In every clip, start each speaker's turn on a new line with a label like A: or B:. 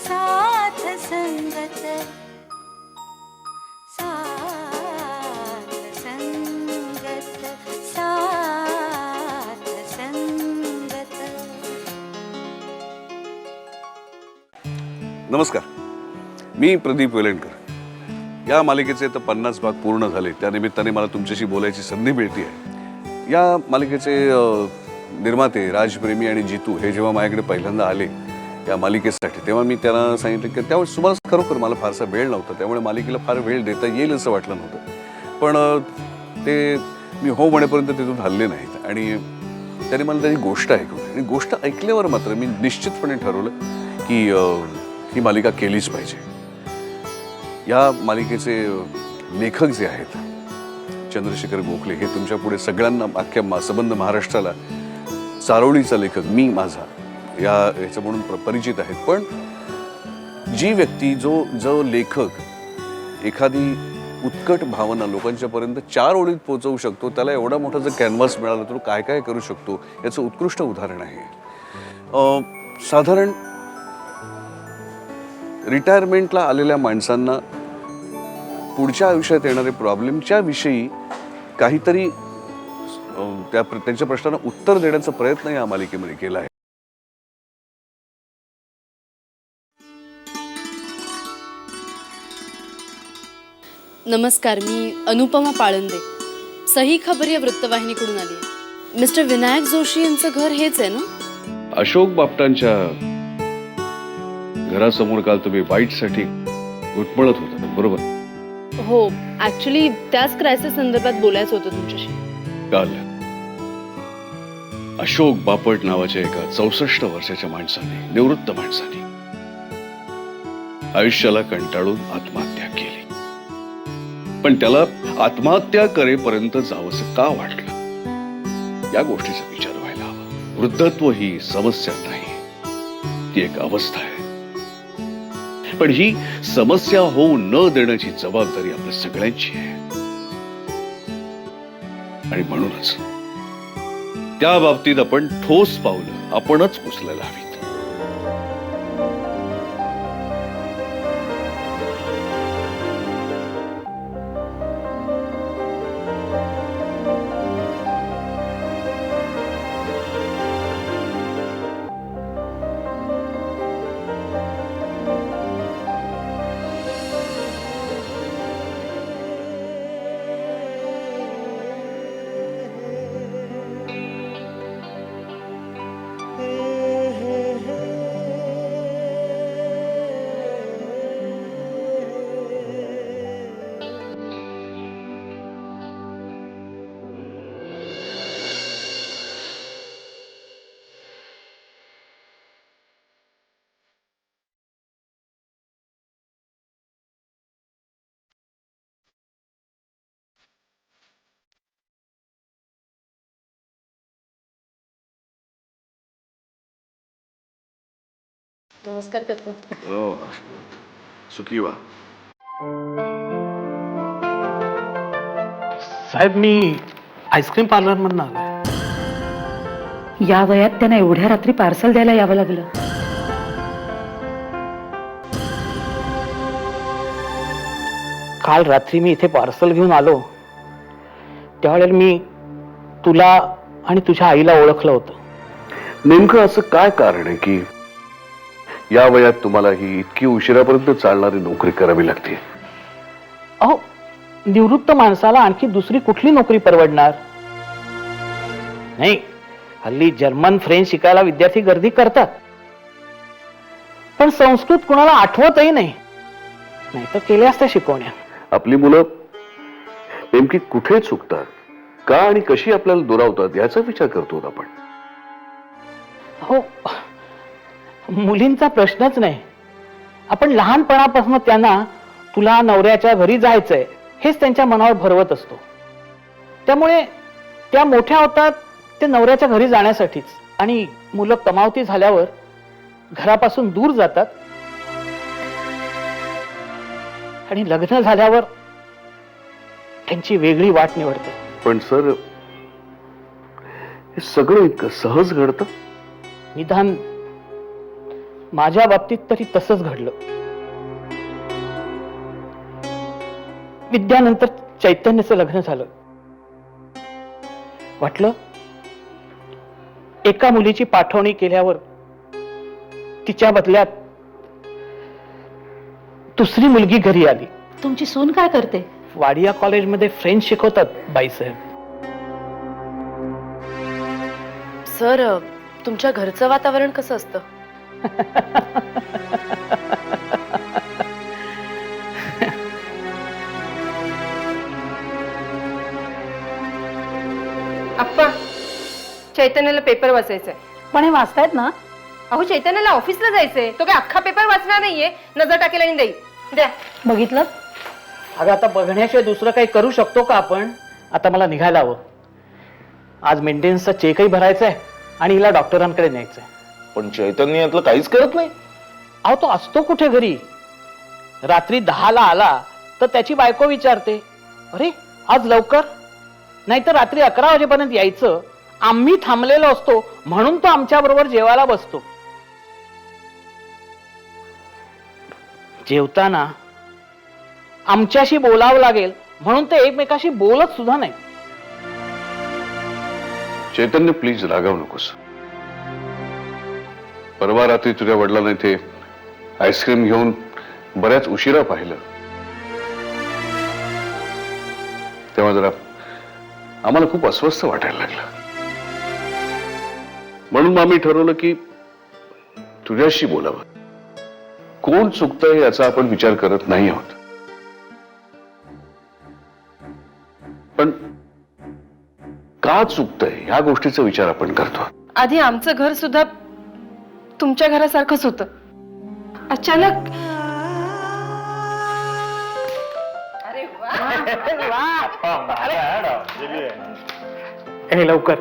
A: साथ संगत साथ संगत साथ संगत.
B: नमस्कार, मी प्रदीप वेलणकर. या मालिकेचे तर 50 भाग पूर्ण झाले. त्यानिमित्ताने मला तुमच्याशी बोलायची संधी मिळते आहे. या मालिकेचे निर्माते राजप्रेमी आणि जितू हे जेव्हा माझ्याकडे पहिल्यांदा आले या मालिकेसाठी, तेव्हा मी त्यांना सांगितलं की त्यावेळेस तुम्हाला खरोखर मला फारसा वेळ नव्हता, त्यामुळे मालिकेला फार वेळ देता येईल असं वाटलं नव्हतं. पण ते मी हो म्हणेपर्यंत तिथून हलले नाहीत आणि त्याने मला त्याची गोष्ट ऐकवली. आणि गोष्ट ऐकल्यावर मात्र मी निश्चितपणे ठरवलं की ही मालिका केलीच पाहिजे. या मालिकेचे लेखक जे आहेत चंद्रशेखर गोखले, हे तुमच्या पुढे सगळ्यांना, अख्ख्या संबंध महाराष्ट्राला चारोळीचा लेखक मी माझा याचं म्हणून परिचित आहेत. पण जी व्यक्ती, जो लेखक एखादी उत्कट भावना लोकांच्यापर्यंत 4 ओळीत पोहोचवू शकतो, त्याला एवढा मोठा जर कॅनव्हास मिळाला तर काय काय करू शकतो याचं उत्कृष्ट उदाहरण आहे. साधारण रिटायरमेंटला आलेल्या माणसांना पुढच्या आयुष्यात येणारे प्रॉब्लेमच्या विषयी काहीतरी त्यांच्या प्रश्नांना उत्तर देण्याचा प्रयत्न या मालिकेमध्ये केला आहे.
C: नमस्कार, मी अनुपमा पाळंदे, सही खबर या वृत्तवाहिनीकडून आली आहे. मिस्टर विनायक जोशी यांचं घर हेच आहे ना?
B: अशोक बापटांच्या घरासमोर काल तुम्ही वाईटसाठी घुटमळत होता, बरोबर?
C: हो, ऍक्च्युली त्याच क्रायसिस संदर्भात बोलायचं होतं तुमच्याशी.
B: काल अशोक बापट नावाच्या एका 64 वर्षाच्या माणसाने, निवृत्त माणसाने आयुष्याला कंटाळून आत्महत्या केली. पण त्याला आत्महत्या करेपर्यंत जावंसं का वाटलं, या गोष्टीचा विचार व्हायला हवा. वृद्धत्व ही समस्या नाही, ती एक अवस्था आहे. पण ही समस्या होऊ न देण्याची जबाबदारी आपल्या सगळ्यांची आहे. आणि म्हणूनच त्या बाबतीत आपण ठोस पावलं आपणच उचलायला हवीत.
C: नमस्कार कत्तू.
B: सुखी व्हा.
D: साहेब, मी आईस्क्रीम पार्लर मधून आलोय.
E: या वयात त्यांना एवढ्या रात्री पार्सल द्यायला यावं लागलं.
D: काल रात्री मी इथे पार्सल घेऊन आलो, त्यावेळेला मी तुला आणि तुझ्या आईला ओळखलं होतं.
B: नेमकं असं काय कारण आहे की या वयात तुम्हाला ही इतकी उशिरापर्यंत चालणारी नोकरी करावी लागते?
D: अहो, निवृत्त माणसाला आणखी दुसरी कुठली नोकरी परवडणार? नाही, हल्ली जर्मन फ्रेंच शिकायला विद्यार्थी गर्दी करतात, पण संस्कृत कुणाला आठवतही नाही तर केल्या असत्या शिकवण्या.
B: आपली मुलं नेमकी कुठे चुकतात, का आणि कशी आपल्याला दुरावतात याचा विचार करतो आपण.
D: हो, मुलींचा प्रश्नच नाही. आपण लहानपणापासून त्यांना तुला नवऱ्याच्या घरी जायचंय हेच त्यांच्या मनावर भरवत असतो. त्यामुळे त्या मोठ्या होतात ते नवऱ्याच्या घरी जाण्यासाठीच, आणि मुलं कमावती झाल्यावर घरापासून दूर जातात आणि लग्न झाल्यावर त्यांची वेगळी वाट निवडतात.
B: पण सर, हे सगळं इतकं सहज घडतं?
D: माझ्या बाबतीत तरी तसंच घडलं. विद्यानंतर चैतन्याचं लग्न झालं. वाटलं एका मुलीची पाठवणी केल्यावर तिच्या बदल्यात दुसरी मुलगी घरी आली.
E: तुमची सून काय करते?
D: वाडिया कॉलेजमध्ये फ्रेंच शिकवतात बाईसाहेब.
C: सर, तुमच्या घरचं वातावरण कसं असतं?
F: आप्पा, चैतन्याला पेपर वाचायचंय.
E: पण हे वाचतायत ना?
F: अहो, चैतन्याला ऑफिसला जायचंय. तो काय अख्खा पेपर वाचणार नाहीये. नजर टाकेल आणि देईल. द्या.
E: बघितलं?
D: अगं आता बघण्याशिवाय दुसरं काही करू शकतो का आपण? आता मला निघायला हवं. आज मेंटेनन्सचा चेकही भरायचा आहे आणि हिला डॉक्टरांकडे न्यायचंय.
G: पण चैतन्य यातलं काहीच करत नाही.
D: अहो, तो असतो कुठे घरी? रात्री 10ला आला तर त्याची बायको विचारते, अरे आज लवकर? नाहीतर रात्री 11 वाजेपर्यंत यायचं. आम्ही थांबलेलो असतो म्हणून तो आमच्या बरोबर जेवायला बसतो. जेवताना आमच्याशी बोलावं लागेल म्हणून ते एकमेकाशी बोलत सुद्धा नाही.
B: चैतन्य, प्लीज रागावू नकोस. परवा रात्री तुझ्या वडिलांना इथे आईस्क्रीम घेऊन बऱ्याच उशिरा पाहिलं, तेव्हा जरा आम्हाला खूप अस्वस्थ वाटायला लागलं. म्हणून आम्ही ठरवलं की तुझ्याशी बोलावं. कोण चुकतंय याचा आपण विचार करत नाही आहोत, पण का चुकतंय ह्या गोष्टीचा विचार आपण करतो.
F: आधी आमचं घर सुद्धा तुमच्या घरासारखंच होतं. अचानक
D: हे लवकर.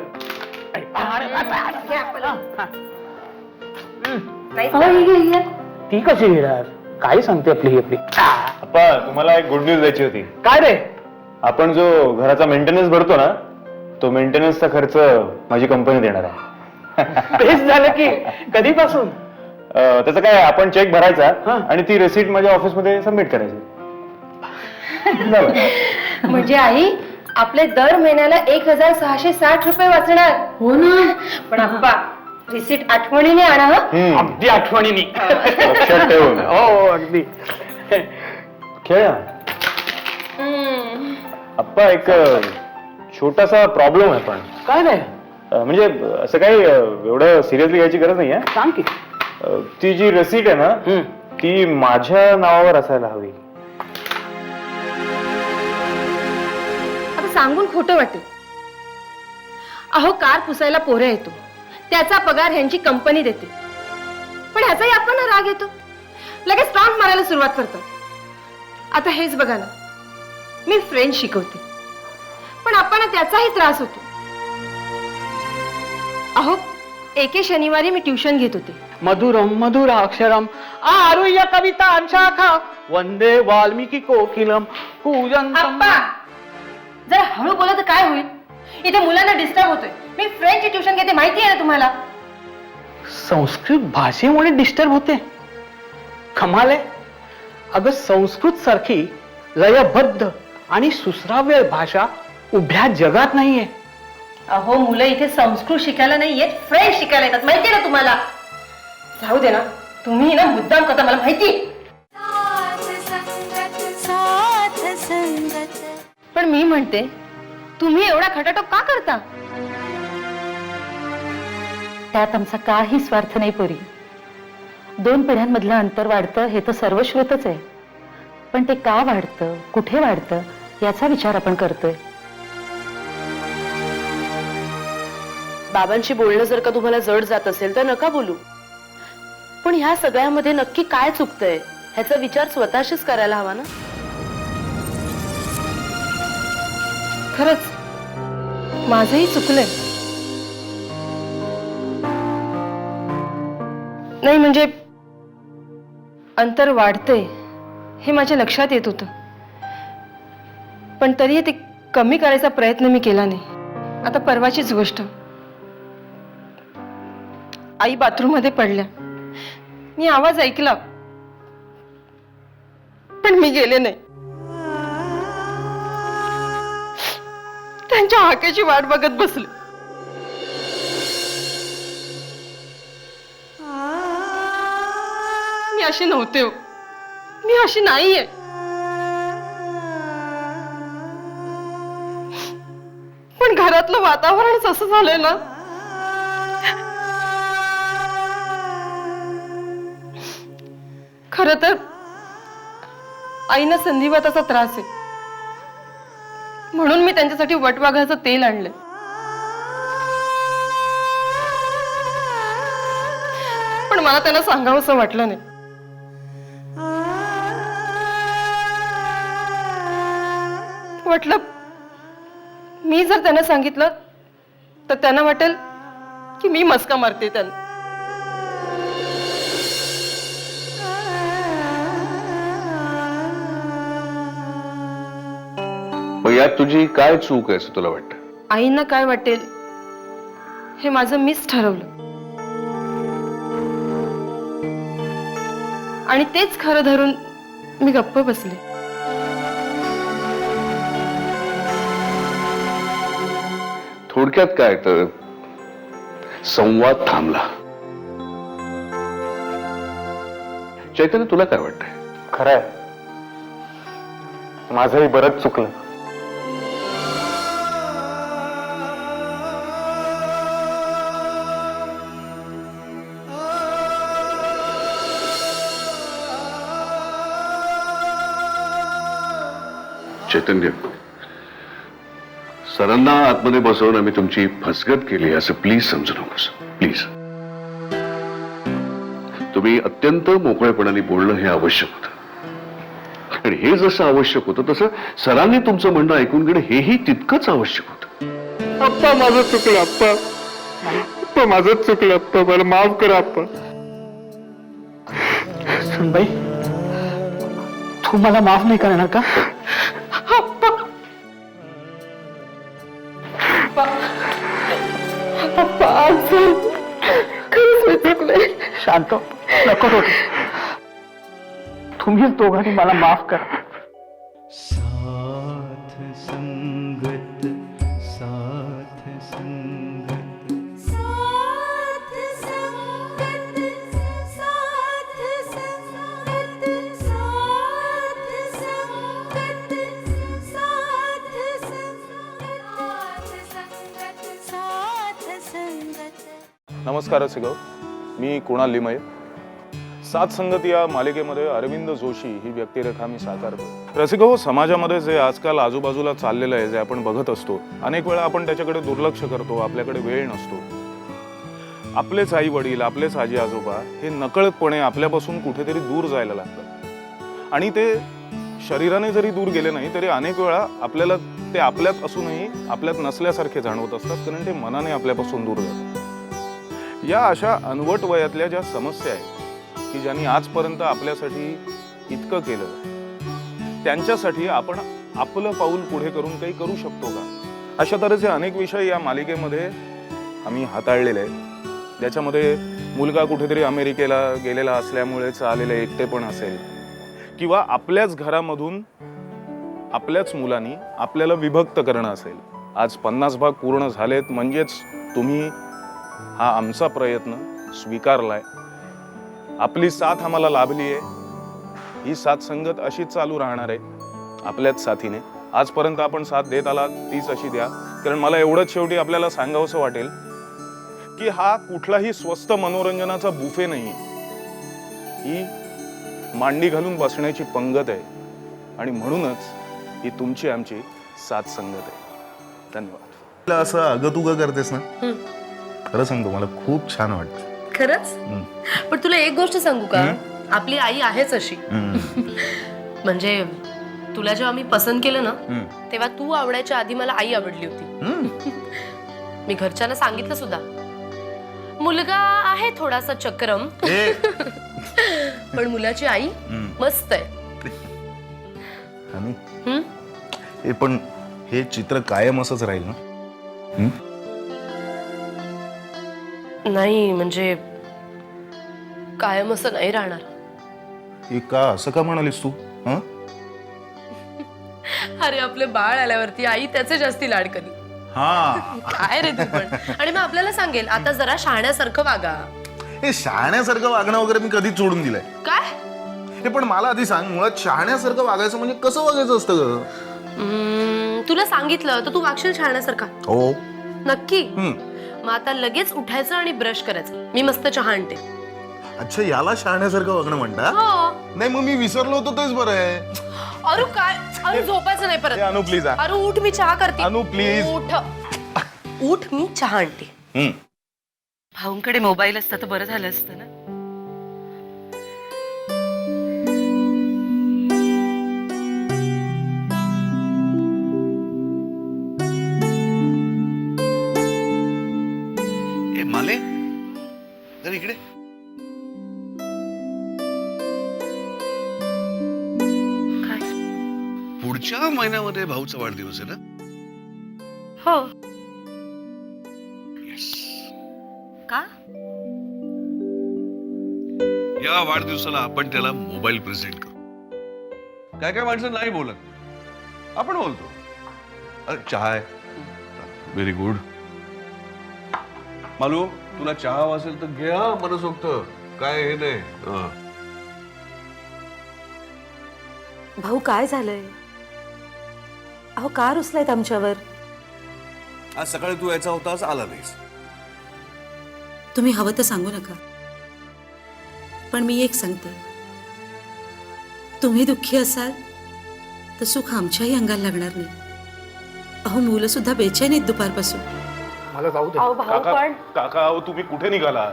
D: ती कशी घेणार? काय सांगते आपली आपली?
G: अप्पा, तुम्हाला एक गुड न्यूज द्यायची होती.
D: काय रे?
G: आपण जो घराचा मेंटेनन्स भरतो ना, तो मेंटेनन्सचा खर्च माझी कंपनी देणार आहे.
D: तेच झालं की कधीपासून?
G: त्याचं काय, आपण चेक भरायचा
D: हा.
G: आणि ती रिसीट माझ्या ऑफिसमध्ये सबमिट करायची.
F: म्हणजे आई, आपले दर महिन्याला 1660 रुपये वाचणार.
E: हो ना.
F: पण आप्पा, रिसीट आठवणीने आणा. हं?
D: अगदी आठवणीने.
G: लक्षात ठेवून.
D: हो अगदी.
G: खेळ. आप्पा, एक छोटासा प्रॉब्लेम आहे. पण
D: काय रे?
G: म्हणजे असं काही एवढं सिरियसली घ्यायची गरज नाही आहे.
D: सांग की.
G: ती जी रसीट आहे ना, ती माझ्या नावावर असायला हवी.
F: आता सांगून खोटं वाटेल. अहो, कार पुसायला पोरे येतो, त्याचा पगार ह्यांची कंपनी देते. पण ह्याचाही आपण राग येतो, लगेच टॉन्ट मारायला सुरुवात करतात. आता हेच बघा ना, मी फ्रेंच शिकवते, पण आपण त्याचाही त्रास होतो. अहो, एके शनिवारी मी ट्युशन घेत होते.
D: मधुरम मधुराक्षरम आरुह्य कविता शाखा वंदे वाल्मिकी कोकिलम पूजन.
F: आप्पा, जरा हळू बोला तर काय होईल? इथे मुलांना डिस्टर्ब होतोय. मी फ्रेंच ट्युशन घेते, माहिती आहे ना तुम्हाला?
D: संस्कृत भाषेमुळे डिस्टर्ब होते? कमाल आहे. अगं, संस्कृत सारखी लयबद्ध आणि सुश्राव्य भाषा उभ्या जगात नाहीये.
F: अहो, मुलं इथे संस्कृत शिकायला नाही येत, फ्रेंच शिकायला येतात, माहितीये ना तुम्हाला? जाऊ दे ना, तुम्ही ना मुद्दाम करता, मला माहिती.
A: साथ संगत.
F: पण मी म्हणते, तुम्ही एवढा खटाटोप का करता?
E: त्यात आमचा काही स्वार्थ नाही पोरी. 2 पिढ्यांमधलं अंतर वाढतं हे तर सर्वश्रुतच आहे. पण ते का वाढतं, कुठे वाढतं याचा विचार आपण करतोय.
C: बाबांशी बोलणं जर का तुम्हाला जड जात असेल तर नका बोलू. पण ह्या सगळ्यामध्ये नक्की काय चुकतंय ह्याचा विचार स्वतःशीच करायला हवा ना.
F: खरंच माझंही चुकलंय. नाही म्हणजे अंतर वाढतंय हे माझ्या लक्षात येत होतं, पण तरीही ते कमी करायचा प्रयत्न मी केला नाही. आता परवाचीच गोष्ट, आई बाथरूम मध्ये पडल्या. मी आवाज ऐकला, पण मी गेले नाही. त्यांच्या हाकेची वाट बघत बसले. मी अशी नव्हते हो, मी अशी नाहीये. पण घरातलं वातावरणच असं झालंय ना, खरं तर आईना संधिवाताचा त्रास आहे, म्हणून मी त्यांच्यासाठी वटवाघळाचं तेल आणलंय. पण मला त्यांना सांगावंसं वाटलं नाही. वाटलं मी जर त्यांना सांगितलं तर त्यांना वाटेल की मी मस्का मारते त्यांना.
B: मग यात तुझी काय चूक आहे असं तुला वाटतं?
F: आईंना काय वाटेल हे माझं मीच ठरवलं, आणि तेच खरं धरून मी गप्प बसले.
B: थोडक्यात काय तर संवाद थांबला. चैतन्य, तुला काय वाटतंय?
G: खरंय, माझंही बरंच चुकलं.
B: चैतन्य, सरांना आतमध्ये बसवून आम्ही तुमची फसगत केली असं प्लीज समजू नकोस. प्लीज, तुम्ही अत्यंत मोकळेपणाने बोलणं हे आवश्यक होतं, आणि हे जसं आवश्यक होतं तसं सरांनी तुमचं म्हणणं ऐकून घेणं हेही तितकंच आवश्यक होतं.
G: आप्पा, माझं चुकलं आप्पा. आप्पा, माझंच चुकलं आप्पा. मला माफ करा आप्पा.
D: सुनबाई, तू मला माफ नाही करणार का? शांत, नको रडू. तुम्हीच दोघांनी मला माफ करा.
H: साथ संगत, साथ संगत,
A: साथ संगत, साथ संगत, साथ संगत, साथ संगत, साथ संगत.
I: नमस्कार रसिको, मी कुणाल लिमये. साथ संगत या मालिकेमध्ये अरविंद जोशी ही व्यक्तिरेखा मी साकारतो. रसिको, समाजामध्ये जे आजकाल आजूबाजूला चाललेलं आहे, जे आपण बघत असतो, अनेक वेळा आपण त्याच्याकडे दुर्लक्ष करतो, आपल्याकडे वेळ नसतो. आपलेच आई वडील, आपलेच आजी आजोबा हे नकळतपणे आपल्यापासून कुठेतरी दूर जायला लागतात, आणि ते शरीराने जरी दूर गेले नाही तरी अनेक वेळा आपल्याला ते आपल्यात असूनही आपल्यात नसल्यासारखे जाणवत असतात, कारण ते मनाने आपल्यापासून दूर जातात. या अशा अनवट वयातल्या ज्या समस्या आहेत की ज्यांनी आजपर्यंत आपल्यासाठी इतकं केलं, त्यांच्यासाठी आपण आपलं पाऊल पुढे करून काही करू शकतो का? अशा तऱ्हेचे अनेक विषय या मालिकेमध्ये आम्ही हाताळलेले आहेत, ज्याच्यामध्ये मुलगा कुठेतरी अमेरिकेला गेलेला असल्यामुळेच आलेले एकटेपण असेल, किंवा आपल्याच घरामधून आपल्याच मुलांनी आपल्याला विभक्त करणं असेल. आज 50 भाग पूर्ण झालेत, म्हणजेच तुम्ही हा आमचा प्रयत्न स्वीकारलाय, आपली साथ आम्हाला लाभली आहे. ही साथ संगत अशीच चालू राहणार आहे आपल्याच साथीने. आजपर्यंत आपण साथ देत आलात तीच अशी द्या, कारण मला एवढंच शेवटी आपल्याला सांगावंसं वाटेल की हा कुठलाही स्वस्त मनोरंजनाचा बुफे नाही, ही मांडी घालून बसण्याची पंगत आहे, आणि म्हणूनच ही तुमची आमची साथ संगत आहे. धन्यवाद.
J: असं अगतुग करतेस ना, खरं सांगतो मला खूप छान वाटतं.
C: खरंच? पण तुला एक गोष्ट सांगू का, आपली आई आहेच अशी. म्हणजे तुला जेव्हा मी पसंत केलं ना, तेव्हा तू आवडायच्या आधी मला आई आवडली होती. मी घरच्यांना सांगितलं सुद्धा, मुलगा आहे थोडासा चक्रम, पण मुलाची आई मस्त आहे.
J: पण हे चित्र कायम असंच राहील ना?
C: नाही म्हणजे कायम असं नाही राहणार.
J: हे का असं का म्हणालीस तू? हं?
C: अरे आपले बाळ आल्यावरती आई त्याचे जास्ती लाड करी.
J: हा.
C: काय रे तू पण. आणि मग आपल्याला सांगेल आता जरा शहाण्यासारखं वागा.
J: हे शहाण्यासारखं वागणं वगैरे मी कधीच सोडून दिलंय.
C: काय
J: हे पण मला आधी सांग, मुळात शहाण्यासारखं वागायचं म्हणजे कसं वागायचं असतं ग?
C: तुला सांगितलं तर तू वागशील शहाण्यासारखा?
J: हो.
C: नक्की. मग आता लगेच उठायचं आणि ब्रश करायचं. मी मस्त चहा आणते.
J: अच्छा, याला शहाण्यासारखं वागणं म्हणता?
C: हो.
J: नाही, मग मी विसरलो होतो तेच बरं आहे.
C: अरे काय, अरे झोपायचं नाही परत.
I: अनु प्लीज.
C: अरे उठ, मी चहा करते.
I: अनु प्लीज.
C: उठ, मी चहा आणते.
E: भाऊंकडे मोबाईल असता तर बरं झालं असतं ना.
B: ए माले, जर इकडे. पुढच्या महिन्यामध्ये भाऊचा वाढदिवस आहे ना?
E: हो.
B: येस.
E: का?
B: या वाढदिवसाला आपण त्याला मोबाईल प्रेझेंट करू. काय काय माणसं नाही बोलत, आपण बोलतो. अरे चहा आहे. Very good. मालू, तुला चहा हवा असेल तर घे हा मनसोक्त. काय हे नाही.
A: भाऊ काय झालंय? अहो का रुसलायत आमच्यावर?
B: आज सकाळी तू यायचा होतास, आला नाहीस.
K: तुम्ही हवं तर सांगू नका, पण मी एक सांगते, तुम्ही दुःखी असाल तर सुख आमच्याही अंगाला लागणार नाही. अहो मुलं सुद्धा बेचैन आहेत दुपारपासून.
D: मला जाऊ दे.
C: अहो भाऊ पण.
I: काका अहो तुम्ही कुठे निघाला?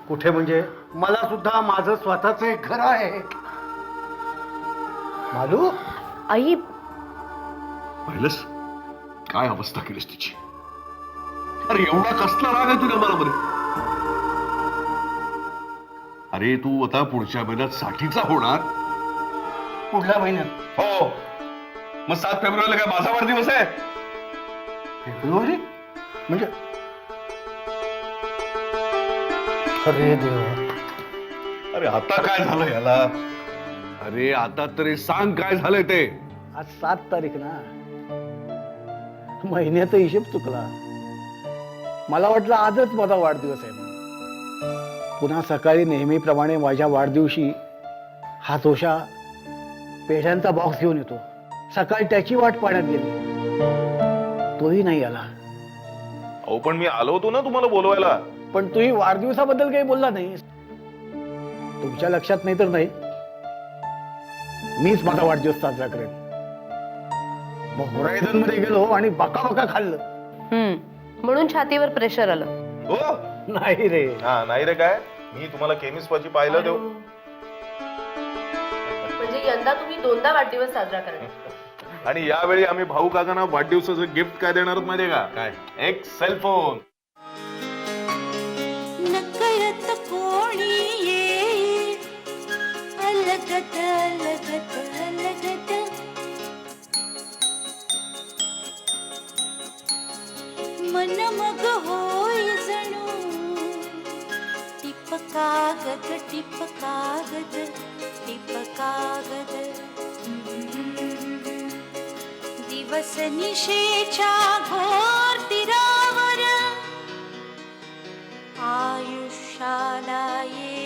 D: कुठे म्हणजे मला सुद्धा माझं स्वतःच एक घर आहे. मालू,
C: आई
B: पाहिलंस काय अवस्था केलीस तिची. अरे एवढा कसला राग आहे तुझ्या मनामध्ये? अरे तू आता पुढच्या महिन्यात 60चा होणार.
D: पुढल्या महिन्यात?
B: हो. मग 7 फेब्रुवारीला काय माझा वाढदिवस आहे?
D: फेब्रुवारी म्हणजे? अरे देवा.
B: अरे आता काय झालं याला? अरे आता तरी सांग काय झालंय ते.
D: आज 7 तारीख ना, महिन्याचा हिशेब चुकला. मला वाटलं आजच माझा वाढदिवस आहे म्हणून. पुन्हा सकाळी नेहमीप्रमाणे माझ्या वाढदिवशी हा जोशा पेढ्यांचा बॉक्स घेऊन येतो. सकाळी त्याची वाट पाहण्यात गेली, तोही नाही आला.
I: अहो पण मी आलो होतो ना तुम्हाला बोलवायला.
D: पण तुम्ही वाढदिवसाबद्दल काही बोलला नाही. तुमच्या लक्षात नाही तर नाही, मीच माझा वाढदिवस साजरा करेन. मग होरायझन मध्ये गेलो आणि बका बका खाल्लं.
C: म्हणून छातीवर प्रेशर आलं.
I: हो.
D: नाही रे.
I: हा नाही रे. काय मी तुम्हाला केमिस्ट पाशी पाहिलं तेव्हा.
C: म्हणजे यंदा तुम्ही 2दा वाढदिवस साजरा करणार.
I: आणि यावेळी आम्ही भाऊ काकांना वाढदिवसाचं गिफ्ट काय देणार आहोत माहितीये का? काय? एक सेलफोन.
A: नकळत कोणी येईल, अलगत अलगत अलगत. मन मग होई जणू टिप कागद टिप कागद टिप कागद. दिवस निशेच्या घोर तीरावर आयुष्याला ये